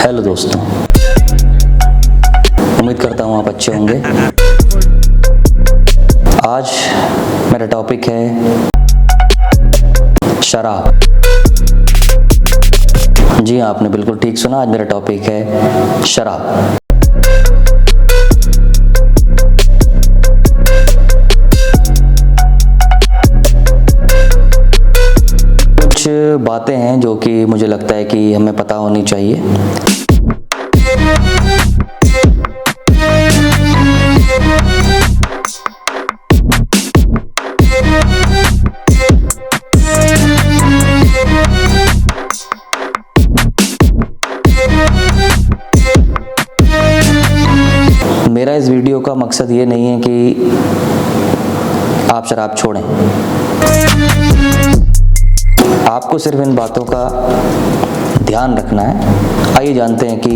Hello दोस्तों, उम्मीद करता हूँ आप अच्छे होंगे। आज मेरा टॉपिक है शराब। जी हाँ, आपने बिल्कुल ठीक सुना, आज मेरा टॉपिक है शराब। कुछ बातें हैं जो कि मुझे लगता है कि हमें पता होनी चाहिए। मेरा इस वीडियो का मकसद ये नहीं है कि आप शराब छोड़ें। आपको सिर्फ इन बातों का ध्यान रखना है। आइए जानते हैं कि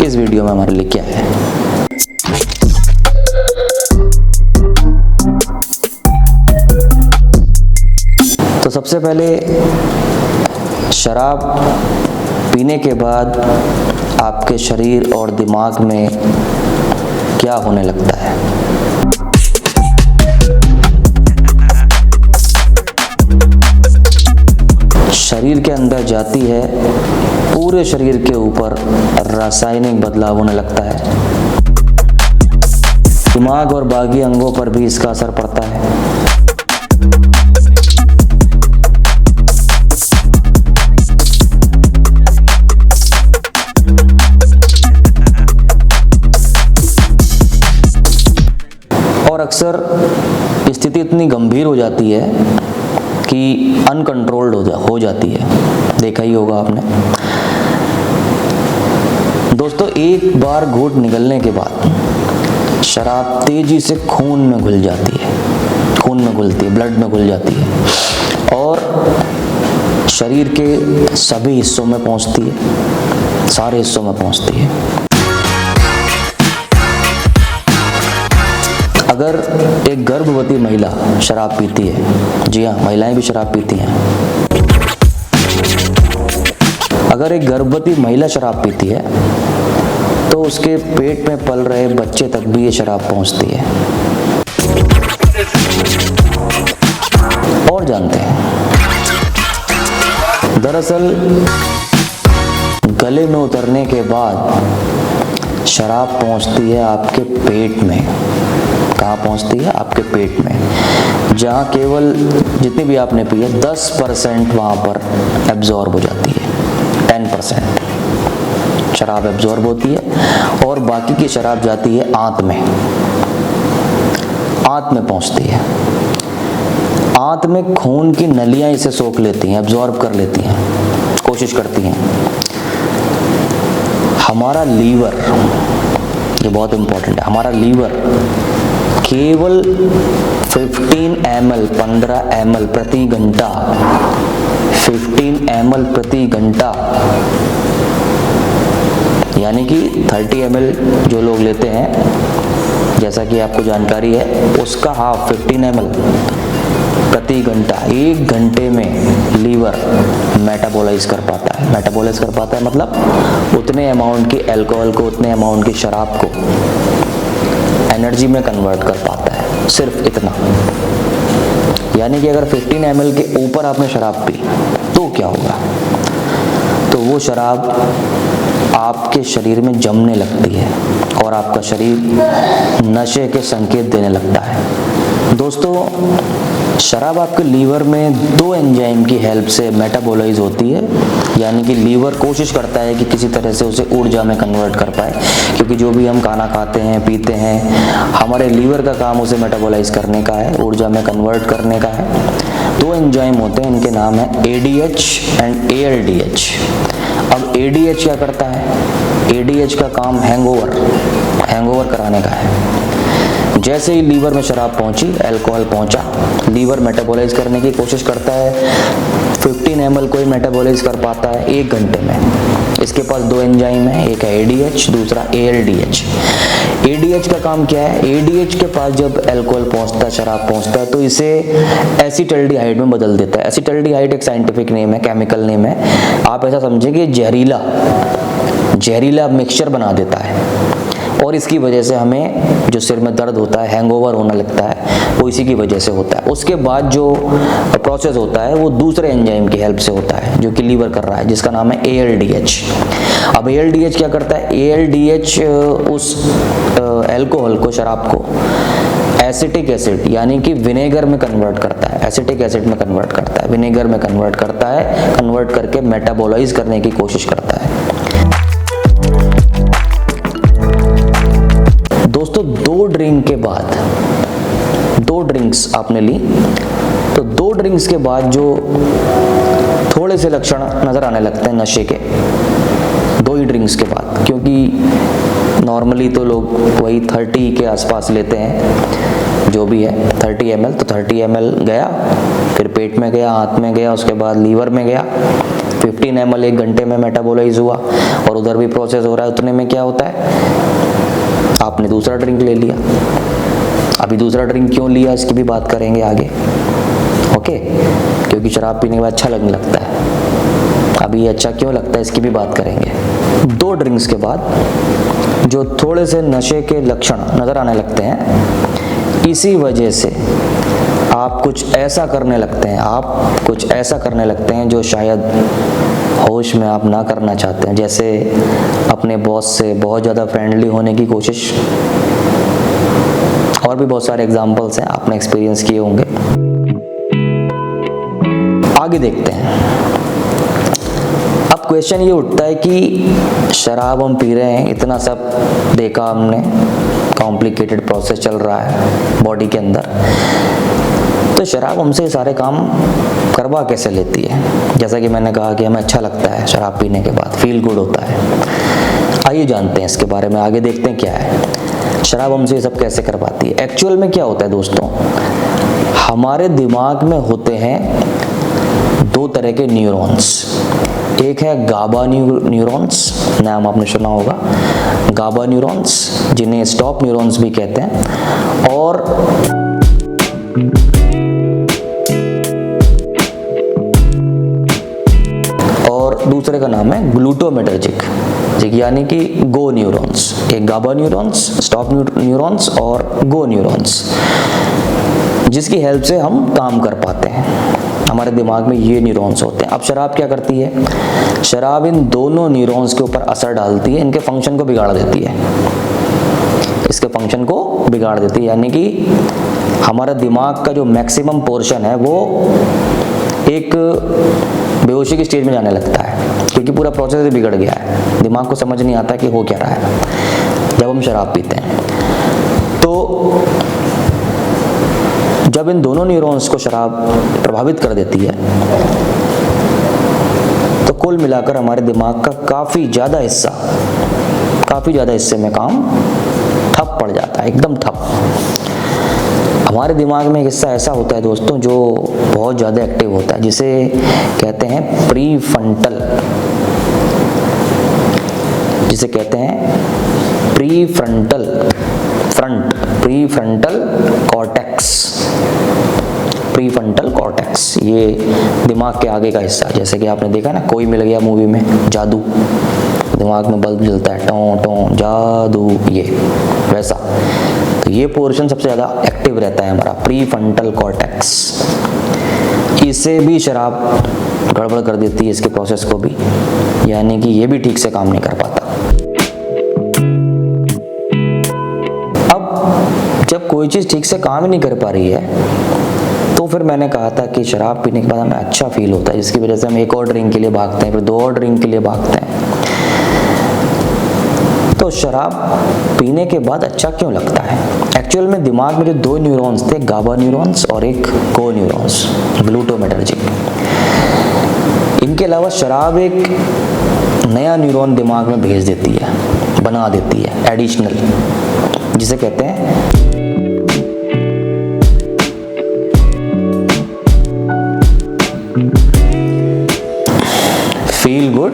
इस वीडियो में हमारे लिए क्या है। तो सबसे पहले शराब पीने के बाद आपके शरीर और दिमाग में क्या होने लगता है। शरीर के अंदर जाती है, पूरे शरीर के ऊपर रासायनिक बदलाव होने लगता है। दिमाग और बाकी अंगों पर भी इसका असर पड़ता है। और अक्सर स्थिति इतनी गंभीर हो जाती है कि अनकंट्रोल्ड हो जाती है। देखा ही होगा आपने। दोस्तों, एक बार घूंट निकलने के बाद शराब तेजी से खून में घुल जाती है, ब्लड में घुल जाती है और शरीर के सभी हिस्सों में पहुंचती है, सारे हिस्सों में पहुंचती है। अगर एक गर्भवती महिला शराब पीती है, जी हाँ, महिलाएं भी शराब पीती हैं। अगर एक गर्भवती महिला शराब पीती है तो उसके पेट में पल रहे बच्चे तक भी ये शराब पहुंचती है। और जानते हैं, दरअसल गले में उतरने के बाद शराब पहुंचती है आपके पेट में। कहाँ पहुंचती है? आपके पेट में, जहाँ केवल जितनी भी आपने पी है 10% वहाँ पर एब्जॉर्ब हो जाती है। 10% शराब एब्जॉर्ब होती है और बाकी की शराब जाती है आंत में पहुंचती है। आंत में खून की नलियां इसे सोख लेती हैं, एब्जॉर्ब कर लेती हैं, कोशिश करती हैं। हमारा लीवर, ये बहुत इंपॉर्टेंट है, हमारा लीवर केवल 15 ml प्रति घंटा 15 ml प्रति घंटा, यानी कि 30 ml जो लोग लेते हैं, जैसा कि आपको जानकारी है, उसका हाफ 15 ml प्रति घंटा, 1 घंटे में लीवर मेटाबोलाइज कर पाता है। मेटाबोलाइज कर पाता है मतलब उतने अमाउंट की अल्कोहल को, उतने अमाउंट की शराब को एनर्जी में कन्वर्ट कर पाता है, सिर्फ इतना। यानी कि अगर 15 ml के ऊपर आपने शराब पी तो क्या होगा? तो वो शराब आपके शरीर में जमने लगती है और आपका शरीर नशे के संकेत देने लगता है। दोस्तों, शराब आपके लीवर में 2 एंजाइम की हेल्प से मेटाबोलाइज होती है, यानी कि लीवर कोशिश करता है कि किसी तरह से उसे ऊर्जा में कन्वर्ट कर पाए, क्योंकि जो भी हम खाना खाते हैं, पीते हैं, हमारे लीवर का काम उसे मेटाबोलाइज करने का है, ऊर्जा में कन्वर्ट करने का है। 2 एंजाइम होते हैं, इनके नाम है ADH एंड ALDH। अब ADH क्या करता है? ADH का काम हैंगओवर कराने का है। जैसे ही लीवर में शराब पहुंची, अल्कोहल पहुंचा, लीवर मेटाबोलाइज करने की कोशिश करता है। 15 ml को ही मेटाबोलाइज कर पाता है 1 घंटे में। इसके पास 2 एंजाइम है, एक है ADH, दूसरा ALDH। ADH का काम क्या है? ADH के पास जब अल्कोहल पहुंचता है, शराब पहुंचता है, तो इसे एसिटल्डिहाइड में बदल देता है। एसिटल्डिहाइड एक साइंटिफिक नेम है, केमिकल नेम है। आप ऐसा समझें कि जहरीला मिक्सचर बना देता है और इसकी वजह से हमें जो सिर में दर्द होता है, हैंगओवर होने लगता है, वो इसी की वजह से होता है। उसके बाद जो प्रोसेस होता है वो दूसरे एंजाइम की हेल्प से होता है जो कि लीवर कर रहा है, जिसका नाम है ALDH। अब ALDH क्या करता है? ALDH उस अल्कोहल को, शराब को एसिटिक एसिड यानी कि विनेगर में कन्वर्ट करता है, एसिटिक एसिड में कन्वर्ट करता है, विनेगर में कन्वर्ट करता है, कन्वर्ट करके मेटाबोलाइज करने की कोशिश करता है। दोस्तों, 2 ड्रिंक के बाद, 2 ड्रिंक्स आपने ली, तो 2 ड्रिंक्स के बाद जो थोड़े से लक्षण नजर आने लगते हैं नशे के, 2 ही ड्रिंक्स के बाद, क्योंकि नॉर्मली तो लोग वही 30 के आसपास लेते हैं, जो भी है 30 ml, तो 30 ml गया, फिर पेट में गया, हाथ में गया, उसके बाद लीवर में गया, 15 ml 1 घंटे में मेटाबोलाइज हुआ और उधर भी प्रोसेस हो रहा है। उतने में क्या होता है? आपने दूसरा ड्रिंक ले लिया। अभी दूसरा ड्रिंक क्यों लिया इसकी भी बात करेंगे आगे, ओके? क्योंकि शराब पीने के बाद अच्छा लगने लगता है। अभी ये अच्छा क्यों लगता है इसकी भी बात करेंगे। 2 ड्रिंक्स के बाद जो थोड़े से नशे के लक्षण नजर आने लगते हैं, इसी वजह से आप कुछ ऐसा करने लगते हैं जो शायद होश में आप ना करना चाहते हैं। जैसे अपने बॉस से बहुत ज़्यादा फ्रेंडली होने की कोशिश, और भी बहुत सारे एग्जाम्पल्स हैं, आपने एक्सपीरियंस किए होंगे। आगे देखते हैं। अब क्वेश्चन ये उठता है कि शराब हम पी रहे हैं, इतना सब देखा हमने, कॉम्प्लिकेटेड प्रोसेस चल रहा है बॉडी के अंदर, तो शराब हमसे सारे काम करवा कैसे लेती है? जैसा कि मैंने कहा कि हमें अच्छा लगता है शराब पीने के बाद, फील गुड होता है। आइए जानते हैं इसके बारे में, आगे देखते हैं क्या है शराब हमसे ये सब कैसे करवाती है। एक्चुअल में क्या होता है दोस्तों, हमारे दिमाग में होते हैं 2 तरह के न्यूरॉन्स। एक है गाबा न्यूरॉन्स, नाम आपने सुना होगा, गाबा न्यूरॉन्स, जिन्हें स्टॉप न्यूरॉन्स भी कहते हैं, और दूसरे का नाम है ग्लूटामेटर्जिक, यानी कि गो न्यूरॉन्स। एक गाबा न्यूरॉन्स, स्टॉप न्यूरॉन्स और गो न्यूरॉन्स, जिसकी हेल्प से हम काम कर पाते हैं। हमारे दिमाग में ये न्यूरॉन्स होते हैं। अब शराब क्या करती है? शराब इन दोनों न्यूरॉन्स के ऊपर असर डालती है, इनके फंक्शन को बिगाड़ देती है, इसके फंक्शन को बिगाड़ देती है, यानी कि हमारा दिमाग का जो मैक्सिमम पोर्शन है वो एक बेहोशी की स्टेज में जाने लगता है, क्योंकि पूरा प्रोसेस ही बिगड़ गया है। दिमाग को समझ नहीं आता कि हो क्या रहा है जब हम शराब पीते हैं। तो जब इन दोनों न्यूरॉन्स को शराब प्रभावित कर देती है, तो कुल मिलाकर हमारे दिमाग का काफ़ी ज़्यादा हिस्से में काम ठप पड़ जाता है, एकदम ठप। हमारे दिमाग में एक हिस्सा ऐसा होता है दोस्तों जो बहुत ज़्यादा एक्टिव होता है, जिसे कहते हैं प्रीफ्रंटल कॉर्टेक्स। ये दिमाग के आगे का हिस्सा, जैसे कि आपने देखा ना कोई मिल गया मूवी में, जादू, दिमाग में बल्ब जलता है, टों टों जादू, ये वैसा। तो ये पोर्शन सबसे ज़्यादा एक्टिव रहता है हमारा, प्रीफ्रंटल कॉर्टेक्स। इसे भी शराब गड़बड़ कर देती है, इसके प्रोसेस को भी, यानी कि ये भी ठीक से काम नहीं कर पाता। अब जब कोई चीज़ ठीक से काम ही नहीं कर पा रही है, तो फिर मैंने कहा था कि शराब पीने के बाद हमें अच्छा फील होता है, जिसकी वजह से हम एक और ड्रिंक के लिए भागते हैं, फिर 2 और ड्रिंक के लिए भागते हैं। तो शराब पीने के बाद अच्छा क्यों लगता है? एक्चुअल में दिमाग में जो 2 न्यूरॉन्स थे, गाबा न्यूरॉन्स और एक को न्यूरॉन्स, ग्लूटामेटर्जिक, इनके अलावा शराब एक नया न्यूरॉन दिमाग में भेज देती है, बना देती है, एडिशनल, जिसे कहते हैं फील गुड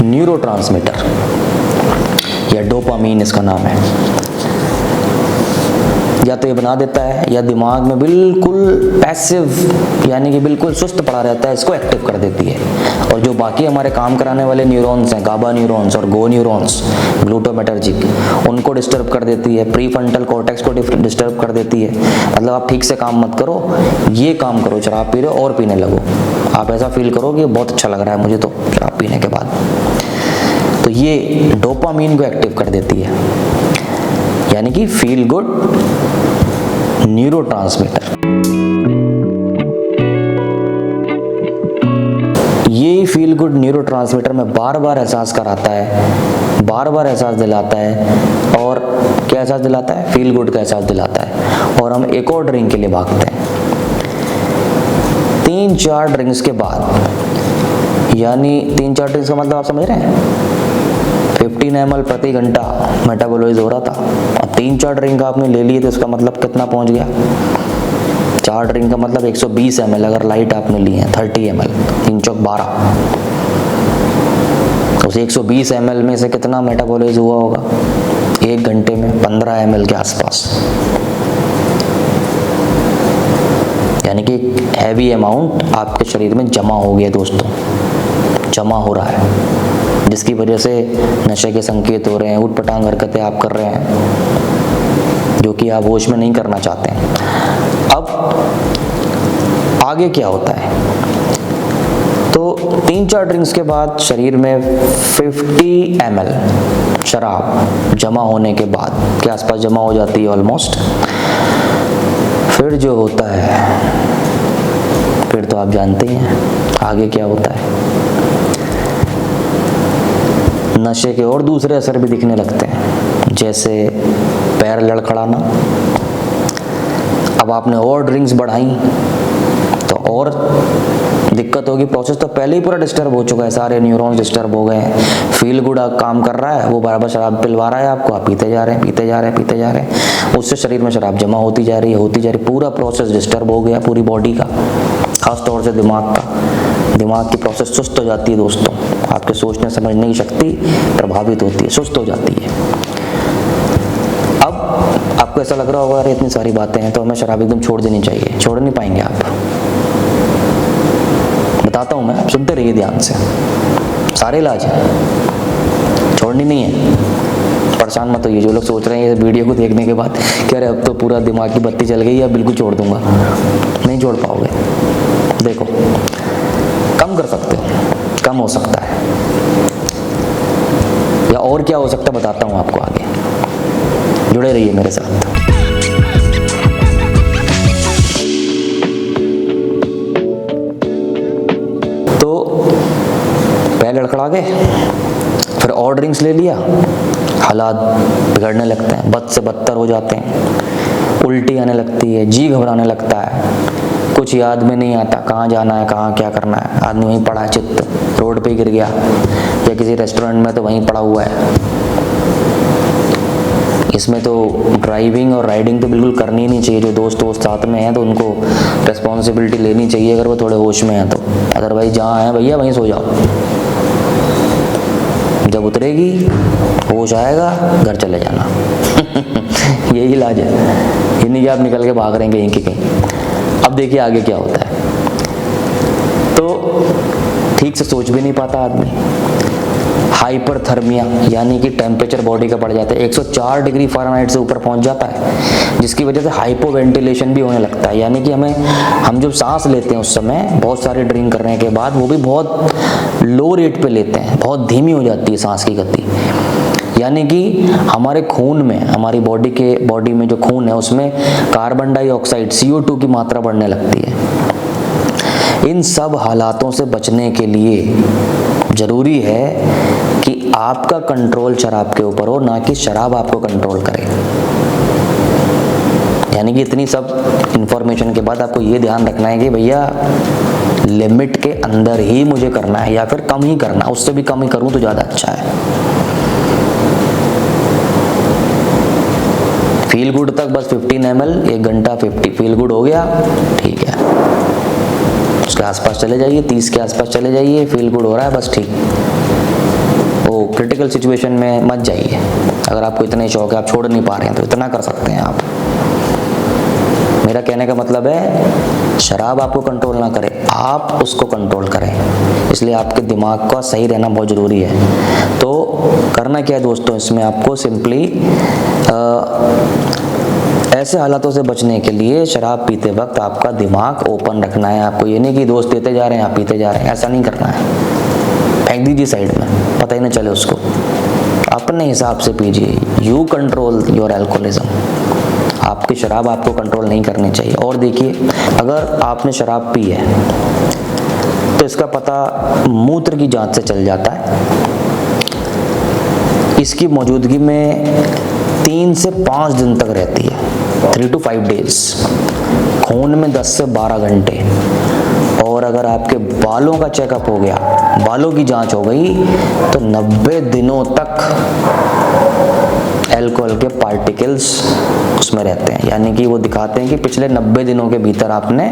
न्यूरोट्रांसमीटर, या डोपामीन इसका नाम है। या तो ये बना देता है या दिमाग में बिल्कुल पैसिव यानी कि बिल्कुल सुस्त पड़ा रहता है, इसको एक्टिव कर देती है। और जो बाकी हमारे काम कराने वाले न्यूरॉन्स हैं, गाबा न्यूरॉन्स और गो न्यूरॉन्स, ग्लूटामेटर्जिक, उनको डिस्टर्ब कर देती है, प्रीफ्रंटल कॉर्टेक्स को डिस्टर्ब कर देती है। मतलब आप ठीक से काम मत करो, ये काम करो, शराब पी रहे हो और पीने लगो, आप ऐसा फील करो कि बहुत अच्छा लग रहा है मुझे तो शराब पीने के बाद। तो ये डोपामीन को एक्टिव कर देती है, यानी कि फील गुड न्यूरोट्रांसमीटर। ये फील गुड न्यूरोट्रांसमीटर में बार बार एहसास कराता है, बार बार एहसास दिलाता है। और क्या एहसास दिलाता है? फील गुड का एहसास दिलाता है। और हम एक और ड्रिंक के लिए भागते हैं। 3-4 ड्रिंक्स के बाद, यानी 3-4 ड्रिंक्स का मतलब आप समझ रहे हैं, 15 ml प्रति घंटा मेटाबॉलाइज हो रहा था। अब 3-4 ड्रिंक आपने ले लिए तो इसका मतलब कितना पहुंच गया? 4 ड्रिंक का मतलब 120 ml अगर लाइट आपने ली है, 30 ml, 3 चौक 12, तो उस 120 ml में से कितना मेटाबॉलाइज हुआ होगा 1 घंटे में? 15 ml के आसपास। यानी कि हैवी अमाउंट आपके शरीर में जमा हो गया दोस्तों, जमा हो रहा है, जिसकी वजह से नशे के संकेत हो रहे हैं, उठपटांग हरकतें आप कर रहे हैं जो कि आप होश में नहीं करना चाहते हैं। अब आगे क्या होता है? तो 3-4 ड्रिंक्स के बाद शरीर में 50 ml शराब जमा होने के बाद के आसपास जमा हो जाती है ऑलमोस्ट। फिर जो होता है, फिर तो आप जानते हैं आगे क्या होता है। नशे के और दूसरे असर भी दिखने लगते हैं, जैसे पैर लड़खड़ाना। अब आपने और ड्रिंक्स बढ़ाई तो और दिक्कत होगी। प्रोसेस तो पहले ही पूरा डिस्टर्ब हो चुका है, सारे न्यूरॉन्स डिस्टर्ब हो गए हैं। फील गुड काम कर रहा है, वो बार बार शराब पिलवा रहा है आपको, आप पीते जा रहे हैं, पीते जा रहे हैं, पीते जा रहे हैं, उससे शरीर में शराब जमा होती जा रही है, होती जा रही है। पूरा प्रोसेस डिस्टर्ब हो गया पूरी बॉडी का, खास तौर से दिमाग का। दिमाग की प्रोसेस सुस्त हो जाती है दोस्तों, आपके सोचने समझने की शक्ति प्रभावित होती है, सुस्त हो जाती है। अब आपको ऐसा लग रहा होगा अरे इतनी सारी बातें हैं तो हमें शराब एकदम छोड़ देनी चाहिए। छोड़ नहीं पाएंगे आप, बताता हूं मैं, आप सुनते रहिए ध्यान से। सारे इलाज है, छोड़नी नहीं है। परेशान मत होइए जो लोग सोच रहे हैं ये वीडियो को देखने के बाद कि अरे अब तो पूरा दिमाग की बत्ती चल गई है, बिल्कुल छोड़ दूंगा। नहीं छोड़ पाओगे। देखो, कम कर सकते हो, कम हो सकता है, या और क्या हो सकता है बताता हूं आपको आगे। जुड़े रहिए मेरे साथ। तो पैर लड़खड़ा गए, फिर और ड्रिंक्स ले लिया, हालात बिगड़ने लगते हैं, बद से बदतर हो जाते हैं, उल्टी आने लगती है, जी घबराने लगता है, कुछ याद में नहीं आता कहाँ जाना है, कहाँ क्या करना है। आदमी वहीं पड़ा है, चित्त रोड पे गिर गया या किसी रेस्टोरेंट में तो वहीं पड़ा हुआ है। इसमें तो ड्राइविंग और राइडिंग तो बिल्कुल करनी ही नहीं चाहिए। जो दोस्त साथ में हैं तो उनको रिस्पॉन्सिबिलिटी लेनी चाहिए अगर वो थोड़े होश में हैं तो। अदरवाइज जहाँ है भैया वहीं सो जाओ, जब उतरेगी होश आएगा घर चले जाना। यही इलाज है, ये नहीं कि आप निकल के भाग रहे हैं कहीं के कहीं। अब देखिए आगे क्या होता है। तो ठीक से सोच भी नहीं पाता आदमी, हाइपरथर्मिया यानी कि टेम्परेचर बॉडी का बढ़ जाता है, 104 डिग्री फ़ारेनहाइट से ऊपर पहुंच जाता है, जिसकी वजह से हाइपोवेंटिलेशन भी होने लगता है। यानी कि हम जब सांस लेते हैं उस समय बहुत सारे ड्रिंक करने के बाद वो भी बहुत लो रेट पे लेते हैं, बहुत धीमी हो जाती है सांस की गति। यानी कि हमारे खून में, हमारी बॉडी में जो खून है उसमें कार्बन डाइऑक्साइड CO2 की मात्रा बढ़ने लगती है। इन सब हालातों से बचने के लिए जरूरी है कि आपका कंट्रोल शराब के ऊपर हो, ना कि शराब आपको कंट्रोल करे। यानी कि इतनी सब इंफॉर्मेशन के बाद आपको ये ध्यान रखना है कि भैया लिमिट के अंदर ही मुझे करना है या फिर कम ही करना, उससे भी कम ही करूं तो ज़्यादा अच्छा है। फील गुड तक बस 15 ml 1 घंटा 50 फील गुड हो गया, ठीक है, उसके आसपास चले जाइए, 30 के आसपास चले जाइए, फील गुड हो रहा है बस ठीक। वो क्रिटिकल सिचुएशन में मत जाइए। अगर आपको इतना ही शौक है, आप छोड़ नहीं पा रहे हैं तो इतना कर सकते हैं आप। मेरा कहने का मतलब है शराब आपको कंट्रोल ना करे, आप उसको कंट्रोल करें। इसलिए आपके दिमाग का सही रहना बहुत ज़रूरी है। तो करना क्या है दोस्तों, इसमें आपको सिंपली ऐसे हालातों से बचने के लिए शराब पीते वक्त आपका दिमाग ओपन रखना है। आपको ये नहीं कि दोस्त पीते जा रहे हैं आप पीते जा रहे हैं, ऐसा नहीं करना है। फेंक दीजिए साइड में, पता ही ना चले उसको। अपने हिसाब से पीजिए। You control your alcoholism. आपकी शराब आपको कंट्रोल नहीं करनी चाहिए। और देखिए, अगर आपने शराब पी है तो इसका पता मूत्र की जांच से चल जाता है। इसकी मौजूदगी में 3 से 5 दिन तक रहती है, 3 to 5 days। खून में 10 से 12 घंटे। और अगर आपके बालों का चेकअप हो गया, बालों की जांच हो गई, तो 90 दिनों तक अल्कोहल के पार्टिकल्स उसमें रहते हैं। यानी कि वो दिखाते हैं कि पिछले 90 दिनों के भीतर आपने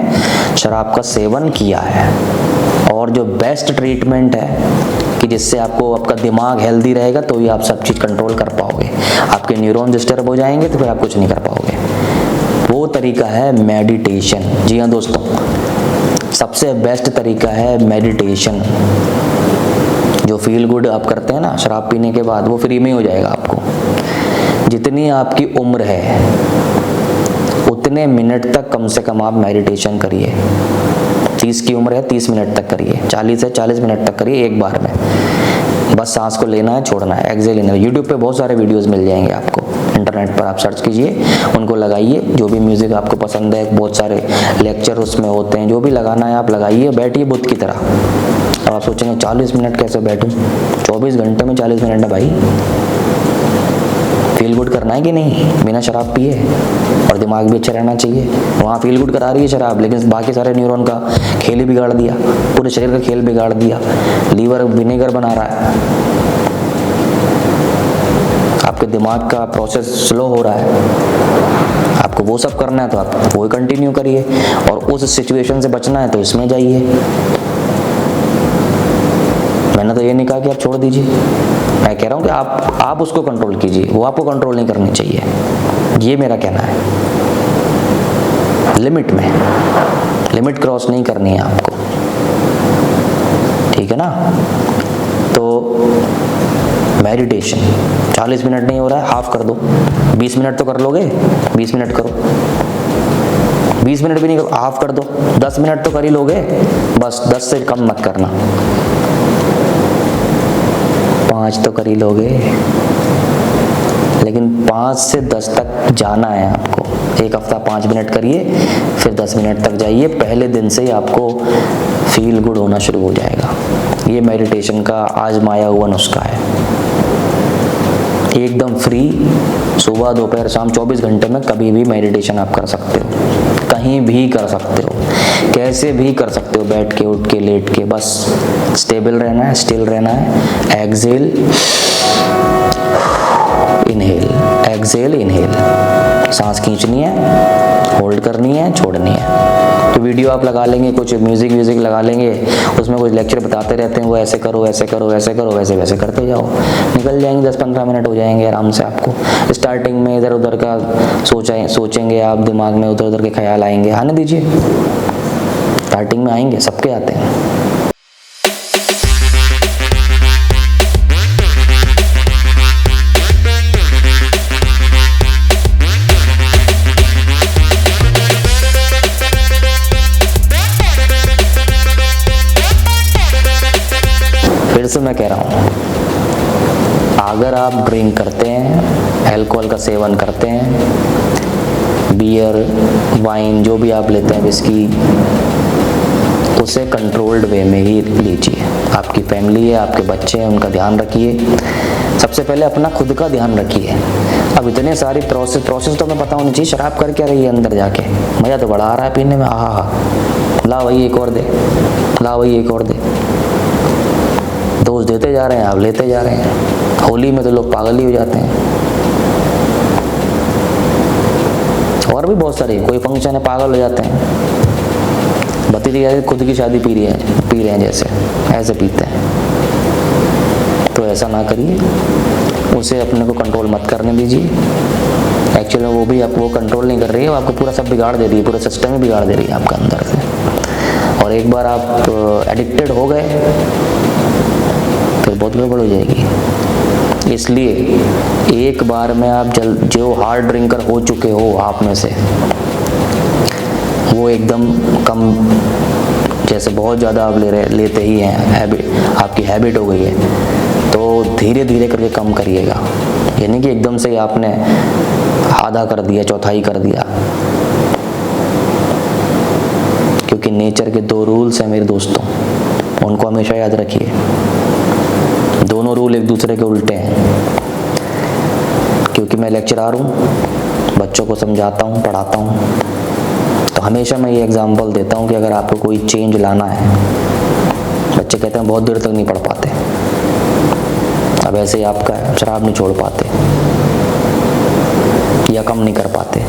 शराब का सेवन किया है। और जो बेस्ट ट्रीटमेंट है कि जिससे आपको आपका दिमाग हेल्दी रहेगा, तो ही आप सब चीज़ कंट्रोल कर पाओगे। आपके न्यूरॉन डिस्टर्ब हो जाएंगे तो फिर आप कुछ नहीं कर पाओगे। वो तरीका है मेडिटेशन। जी हाँ दोस्तों, सबसे बेस्ट तरीका है मेडिटेशन। जो फील गुड आप करते हैं ना शराब पीने के बाद, वो फ्री में ही हो जाएगा आपको। जितनी आपकी उम्र है उतने मिनट तक कम से कम आप मेडिटेशन करिए। 30 की उम्र है, 30 मिनट तक करिए। 40 है, 40 मिनट तक करिए एक बार में। बस सांस को लेना है, छोड़ना है, एक्सेल लेना है। यूट्यूब पे बहुत सारे वीडियोस मिल जाएंगे आपको, इंटरनेट पर आप सर्च कीजिए, उनको लगाइए। जो भी म्यूजिक आपको पसंद है, बहुत सारे लेक्चर उसमें होते हैं, जो भी लगाना है आप लगाइए। बैठिए बुद्ध की तरह। अब आप सोचेंगे 40 मिनट कैसे बैठूं? 24 घंटे में 40 मिनट है भाई। फील गुड करना है कि नहीं, बिना शराब पिए, और दिमाग भी अच्छा रहना चाहिए। वहाँ फील गुड करा रही है शराब, लेकिन बाकी सारे न्यूरॉन का खेल ही बिगाड़ दिया, पूरे शरीर का खेल बिगाड़ दिया। लीवर विनेगर बना रहा है, आपके दिमाग का प्रोसेस स्लो हो रहा है। आपको वो सब करना है तो आप वो कंटिन्यू करिए, और उस सिचुएशन से बचना है तो इसमें जाइए। मैंने तो ये नहीं कहा कि आप छोड़ दीजिए, मैं कह रहा हूँ कि आप उसको कंट्रोल कीजिए, वो आपको कंट्रोल नहीं करनी चाहिए। ये मेरा कहना है। लिमिट में, लिमिट क्रॉस नहीं करनी है आपको, ठीक है ना। तो मेडिटेशन 40 मिनट नहीं हो रहा है, हाफ कर दो। 20 मिनट तो कर लोगे, 20 मिनट करो। 20 मिनट भी नहीं करो, हाफ कर दो। 10 मिनट तो कर ही लोगे, बस 10 से कम मत करना। 5 तो कर ही लोगे, लेकिन 5 से 10 तक जाना है आपको। एक हफ्ता 5 मिनट करिए, फिर 10 मिनट तक जाइए। पहले दिन से ही आपको फील गुड होना शुरू हो जाएगा। ये मेडिटेशन का आजमाया हुआ नुस्खा है, एकदम फ्री। सुबह दोपहर शाम 24 घंटे में कभी भी मेडिटेशन आप कर सकते हो, कहीं भी कर सकते हो, कैसे भी कर सकते हो, बैठ के, उठ के, लेट के। बस स्टेबल रहना है, स्टिल रहना है। Exhale inhale, exhale inhale. सांस खींचनी है, होल्ड करनी है, छोड़नी है। तो वीडियो आप लगा लेंगे, कुछ म्यूजिक लगा लेंगे, उसमें कुछ लेक्चर बताते रहते हैं, वो ऐसे करो, ऐसे करो, ऐसे करो, वैसे वैसे करते जाओ। निकल जाएंगे 10-15 मिनट हो जाएंगे आराम से आपको। स्टार्टिंग में इधर उधर का सोचेंगे आप, दिमाग में उधर उधर के ख्याल आएंगे, आने दीजिए। स्टार्टिंग में आएंगे, सबके आते हैं। फिर से मैं कह रहा हूँ, अगर आप ड्रिंक करते हैं, अल्कोहल का सेवन करते हैं, बियर, वाइन जो भी आप लेते हैं, विस्की, उसे कंट्रोल्ड वे में ही लीजिए। आपकी फैमिली है, आपके बच्चे हैं, उनका ध्यान रखिए। सबसे पहले अपना खुद का ध्यान रखिए। अब इतने सारी प्रोसेस तो हमें पता होनी चाहिए। शराब कर क्या रही है अंदर जाके, मज़ा तो बड़ा आ रहा है पीने में, आहा, ला वही एक और दे, ला वही एक और दे। दोस्त देते जा रहे हैं, आप लेते जा रहे हैं। होली में तो लोग पागल ही हो जाते हैं। और भी बहुत सारे, कोई फंक्शन है पागल हो जाते हैं। भतीजी खुद की शादी पी रहे हैं जैसे, ऐसे पीते हैं। तो ऐसा ना करिए, उसे अपने को कंट्रोल मत करने दीजिए। एक्चुअली वो भी आपको वो कंट्रोल नहीं कर रही है, वो आपको पूरा सब बिगाड़ दे रही है, पूरा सिस्टम ही बिगाड़ दे रही है आपका अंदर से। और एक बार आप एडिक्टेड हो गए फिर बहुत गड़बड़ हो जाएगी। इसलिए एक बार में आप जो हार्ड ड्रिंकर हो चुके हो आप में से, वो एकदम कम, जैसे बहुत ज़्यादा आप लेते ही हैं, आपकी हैबिट हो गई है, तो धीरे धीरे करके कम करिएगा। यानी कि एकदम से आपने आधा कर दिया, चौथाई कर दिया। क्योंकि नेचर के 2 रूल्स हैं मेरे दोस्तों, उनको हमेशा याद रखिए। दोनों रूल एक दूसरे के उल्टे हैं। क्योंकि मैं लेक्चरर हूँ, बच्चों को समझाता हूँ, पढ़ाता हूँ, तो हमेशा मैं ये एग्जांपल देता हूँ कि अगर आपको कोई चेंज लाना है, बच्चे कहते हैं बहुत देर तक नहीं पढ़ पाते, अब ऐसे ही आपका शराब नहीं छोड़ पाते या कम नहीं कर पाते।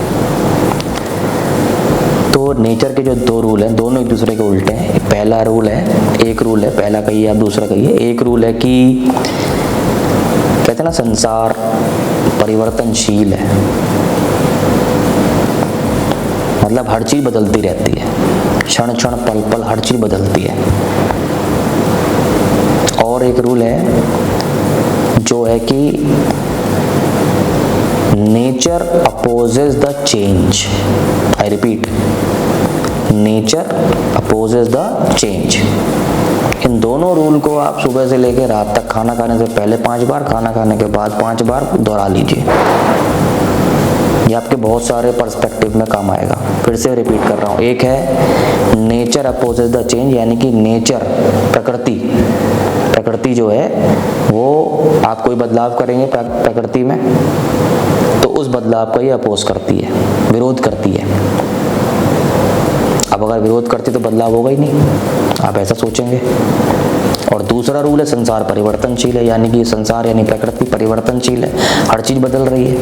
तो नेचर के जो 2 रूल हैं, दोनों एक दूसरे के उल्टे हैं। पहला रूल है, एक रूल है, पहला कहिए आप दूसरा कहिए। एक रूल है कि कहते हैं ना, संसार परिवर्तनशील है, मतलब हर चीज बदलती रहती है, क्षण क्षण पल पल हर चीज बदलती है। और एक रूल है जो है कि nature opposes the change. I repeat, nature opposes the change. इन दोनों रूल को आप सुबह से लेकर रात तक, खाना खाने से पहले 5 बार, खाना खाने के बाद 5 बार दोहरा लीजिए। ये आपके बहुत सारे पर्सपेक्टिव में काम आएगा। फिर से रिपीट कर रहा हूँ, एक है नेचर अपोजेस द चेंज, यानी कि नेचर, प्रकृति जो है वो, आप कोई बदलाव करेंगे प्रकृति में तो उस बदलाव को ये अपोज करती है, विरोध करती है। अब अगर विरोध करती तो बदलाव होगा ही नहीं, आप ऐसा सोचेंगे। और दूसरा रूल है संसार परिवर्तनशील है, यानी कि संसार यानी प्रकृति परिवर्तनशील है, हर चीज बदल रही है।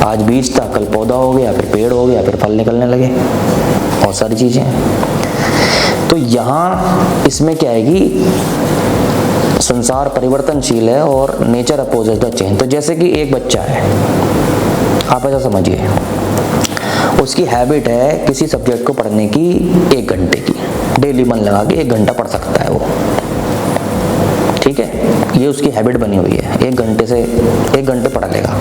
आज बीज था, कल पौधा हो गया, फिर पेड़ हो गया, फिर फल निकलने लगे, बहुत सारी चीजें। तो यहाँ इसमें क्या आएगी, संसार परिवर्तनशील है और नेचर अपोजेस द चेंज। तो जैसे कि एक बच्चा है, आप ऐसा समझिए, उसकी हैबिट है किसी सब्जेक्ट को पढ़ने की 1 घंटे की, डेली मन लगा के 1 घंटा पढ़ सकता है वो, ठीक है, ये उसकी हैबिट बनी हुई है, 1 घंटे से 1 घंटे पढ़ लेगा।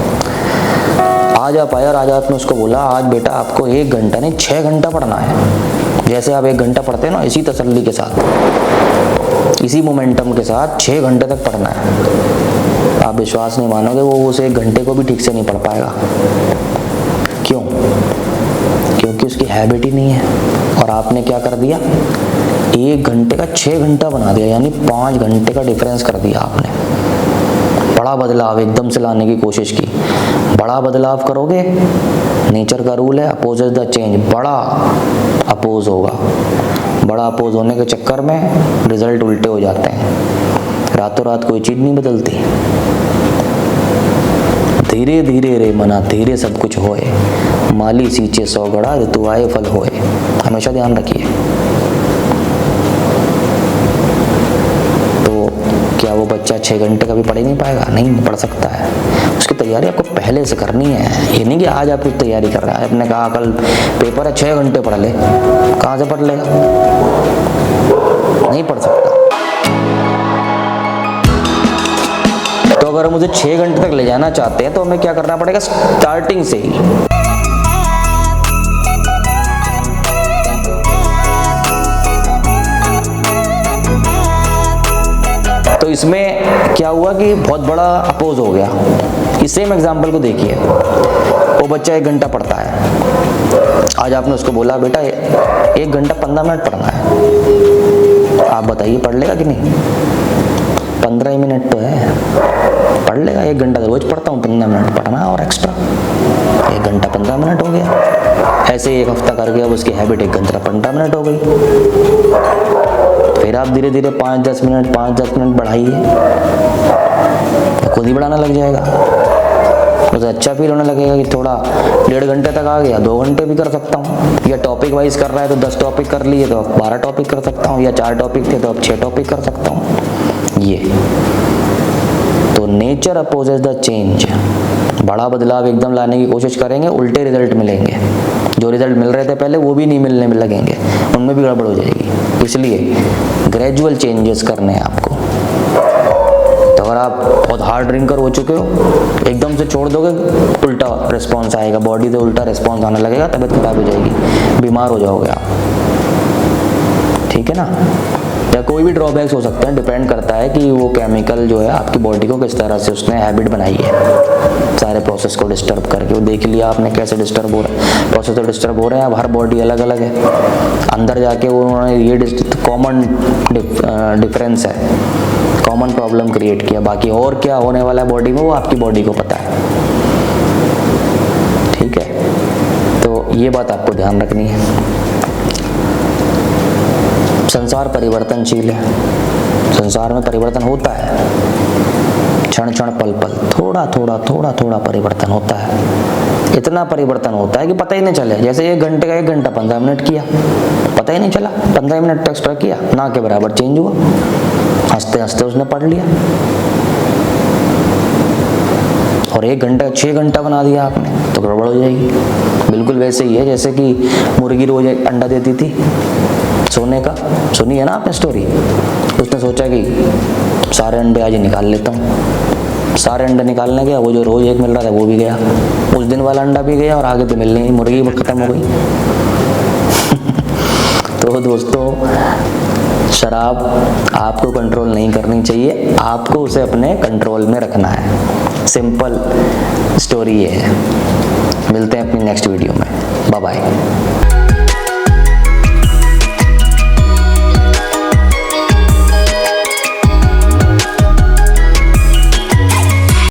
आज आप आए और आज आपने उसको बोला, आज बेटा आपको 1 घंटा नहीं 6 घंटा पढ़ना है। जैसे आप 1 घंटा पढ़ते हैं ना, इसी तसल्ली के साथ, इसी मोमेंटम के साथ 6 घंटे तक पढ़ना है। आप विश्वास नहीं मानोगे, वो उस 1 घंटे को भी ठीक से नहीं पढ़ पाएगा। क्यों? क्योंकि उसकी हैबिट ही नहीं है। और आपने क्या कर दिया, 1 घंटे का 6 घंटा बना दिया, यानी 5 घंटे का डिफरेंस कर दिया आपने। बड़ा बदलाव एकदम से लाने की कोशिश की। बड़ा बदलाव करोगे, नेचर का रूल है अपोजेस द चेंज, बड़ा अपोज होगा। बड़ा अपोज होने के चक्कर में रिजल्ट उल्टे हो जाते हैं। रातों रात कोई चीज नहीं बदलती, धीरे धीरे रे मना धीरे सब कुछ होए, माली सींचे 100 गड़ा ऋतु आए फल होए। हमेशा ध्यान रखिए। तो क्या वो बच्चा 6 घंटे का भी पढ़ ही नहीं पाएगा? नहीं पढ़ सकता है। उसकी तैयारी आपको पहले से करनी है। ये नहीं कि आज आप कुछ तैयारी कर रहा है, आपने कहा कल पेपर है 6 घंटे पढ़ ले, कहाँ से पढ़ लेगा? नहीं पढ़ सकता। तो अगर मुझे 6 घंटे तक ले जाना चाहते हैं तो हमें क्या करना पड़ेगा? स्टार्टिंग से ही तो इसमें क्या हुआ कि बहुत बड़ा अपोज हो गया। इस सेम एग्जाम्पल को देखिए, वो बच्चा 1 घंटा पढ़ता है। आज आपने उसको बोला बेटा 1 घंटा 15 मिनट पढ़ना है। आप बताइए पढ़ लेगा कि नहीं? 15 ही मिनट तो है, पढ़ लेगा। 1 घंटा रोज पढ़ता हूँ, 15 मिनट पढ़ना और एक्स्ट्रा, 1 घंटा 15 मिनट हो गया। ऐसे ही 1 हफ्ता करके अब उसकी हैबिट 1 घंटा 15 मिनट हो गई। फिर आप धीरे धीरे 5-10 मिनट बढ़ाइए, खुद ही बढ़ाना लग जाएगा। मुझे अच्छा फील होने लगेगा कि थोड़ा 1.5 घंटे तक आ गया, 2 घंटे भी कर सकता हूँ। या टॉपिक वाइज कर रहा है तो 10 टॉपिक कर लिए तो अब 12 टॉपिक कर सकता हूँ, या 4 टॉपिक थे तो अब 6 टॉपिक कर सकता हूँ। ये तो नेचर अपोजेस द चेंज, बड़ा बदलाव एकदम लाने की कोशिश करेंगे, उल्टे रिजल्ट मिलेंगे। जो रिजल्ट मिल रहे थे पहले वो भी नहीं मिलने में लगेंगे, उनमें भी गड़बड़ हो जाएगी। इसलिए ग्रेजुअल चेंजेस करने हैं आपको। तो अगर आप बहुत हार्ड ड्रिंकर हो चुके हो, एकदम से छोड़ दोगे, उल्टा रिस्पॉन्स आएगा, बॉडी से उल्टा रिस्पॉन्स आने लगेगा, तबीयत खराब हो जाएगी, बीमार हो जाओगे आप। ठीक है ना। या कोई भी ड्रॉबैक्स हो सकते हैं, डिपेंड करता है कि वो केमिकल जो है आपकी बॉडी को किस तरह से उसने हैबिट बनाई है, सारे प्रोसेस को डिस्टर्ब करके। वो देख लिया आपने कैसे डिस्टर्ब हो रहा है, प्रोसेस तो डिस्टर्ब हो रहे हैं। अब हर बॉडी अलग अलग है, अंदर जाके उन्होंने ये कॉमन डिफरेंस है, कॉमन प्रॉब्लम क्रिएट किया। बाकी और क्या होने वाला है बॉडी में वो आपकी बॉडी को पता है। ठीक है, तो ये बात आपको ध्यान रखनी है। संसार परिवर्तनशील है, संसार में परिवर्तन होता है, क्षण क्षण पल पल थोड़ा थोड़ा थोड़ा थोड़ा परिवर्तन होता है। इतना परिवर्तन होता है कि पता ही नहीं चले। जैसे 1 घंटे का 1 घंटा 15 मिनट किया, पता ही नहीं चला। 15 मिनट एक्स्ट्रा किया, ना के बराबर चेंज हुआ, हंसते हंसते उसने पढ़ लिया। और 1 घंटा 6 घंटा बना दिया आपने तो गड़बड़ हो जाएगी। बिल्कुल वैसे ही है जैसे कि मुर्गी रोज अंडा देती थी सोने का, सुनी है ना आपने स्टोरी। उसने सोचा कि सारे अंडे आज ही निकाल लेता हूँ, सारे अंडे निकालने गया, वो जो रोज एक मिल रहा था वो भी गया, उस दिन वाला अंडा भी गया और आगे तो मिलने ही मुर्गी खत्म हो गई। तो दोस्तों, शराब आपको कंट्रोल नहीं करनी चाहिए, आपको उसे अपने कंट्रोल में रखना है। सिंपल स्टोरी ये है। मिलते हैं अपनी नेक्स्ट वीडियो में। Bye bye.